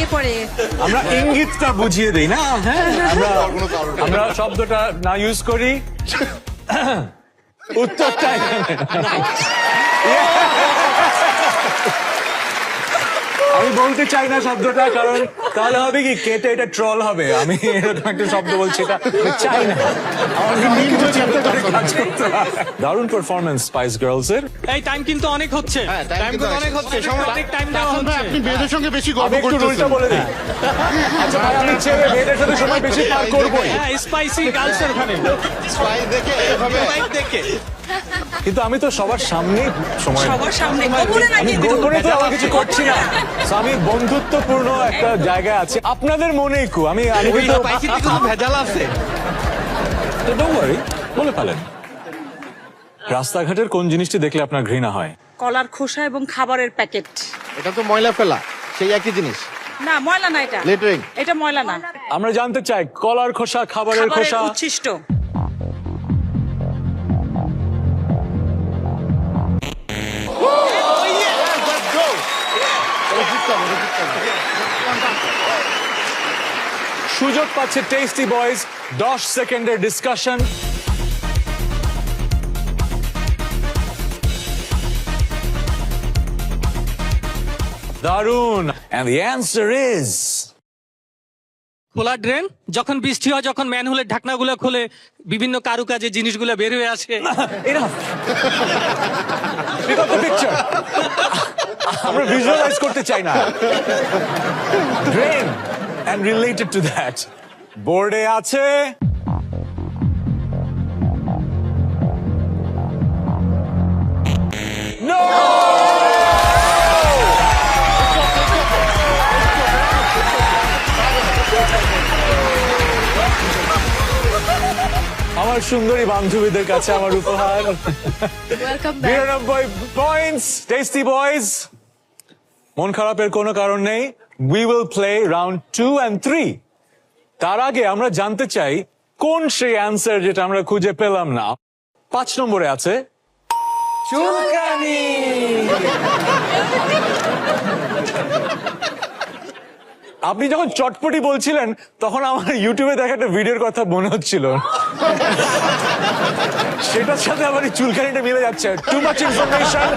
জড়িয়ে পড়ে। আমরা ইঙ্গিতটা বুঝিয়ে দেই না, হ্যাঁ আমরা শব্দটা না ইউজ করি, উত্তরটা এখানে। আমি বলতে চাই না শব্দটা, কারণ তাহলে হবে কি কেটে এটা ট্রল হবে। আমি এরকম একটা শব্দ বলছি, এটা চাই না। দারুণ পারফরমেন্স স্পাইস গার্লস এর। এই টাইম কিন্তু অনেক হচ্ছে, টাইম কিন্তু অনেক হচ্ছে, অনেক টাইম দেওয়া এখন ভাই হচ্ছে। আপনি মেয়েদের সঙ্গে বেশি গল্প আমি একটু রুলটা করতেছেন। বলে দিই। আচ্ছা ভাই, আমি ছেলে মেয়েদের সাথে সময় বেশি পার করবোই, হ্যাঁ, স্পাইসি গার্লস এর ওখানে স্পাইস দেখে এভাবে দেখে। কিন্তু আমি তো সবার সামনেই সময় সবার সামনে গোপনে না আমি কিন্তু। গোপনে তো আমার কিছু করছি না। So, আমি বন্ধুত্বপূর্ণ একটা জায়গায় আছি আপনাদের মনেই কু। আমি কিন্তু স্পাইসিতে কিন্তু ভেজাল আছে। ডোন্ট ওয়ারি, বলে ফেলেন। রাস্তাঘাটের কোন জিনিসটি দেখলে আপনার ঘৃণা হয়? কলার খোসা এবং খাবারের প্যাকেট। এটা তো ময়লা ফেলা, সেই একই জিনিস। না, ময়লা না এটা। লিটারিং। এটা ময়লা না। আমরা জানতে চাই কলার খোসা, খাবারের খাবারের খোসা। উচ্ছিষ্ট। সুযোগ পাচ্ছে টেস্টি বয়েজ, 10 সেকেন্ডের ডিসকাশন। দারুন, and the answer is খোলা ড্রেন, যখন বৃষ্টি হয়, যখন ম্যানহোলের ঢাকনাগুলো খুলে বিভিন্ন কারুকাজে জিনিসগুলো বের হয়ে আসে। enough. Pick up the picture. আমরা ভিজুয়ালাইজ করতে চাই না। Drain and related to that, বোর্ডে আছে no. আমার সুন্দরী বান্ধবীদের কাছে আমার উপহার। Welcome 92 points, tasty boys. মন খারাপের কোনো কারণ নেই। We will play round 2 and 3। তার আগে আমরা জানতে চাই কোন সেই অ্যান্সার যেটা আমরা খুঁজে পেলাম না। 5 নম্বরে আছে চুলকানি। আপনি যখন চটপটি বলছিলেন তখন আমার ইউটিউবে দেখা একটা ভিডিওর কথা মনে হচ্ছিল, সেটার সাথে আবার এই চুলকানিটা মিলে যাচ্ছে। Too much information.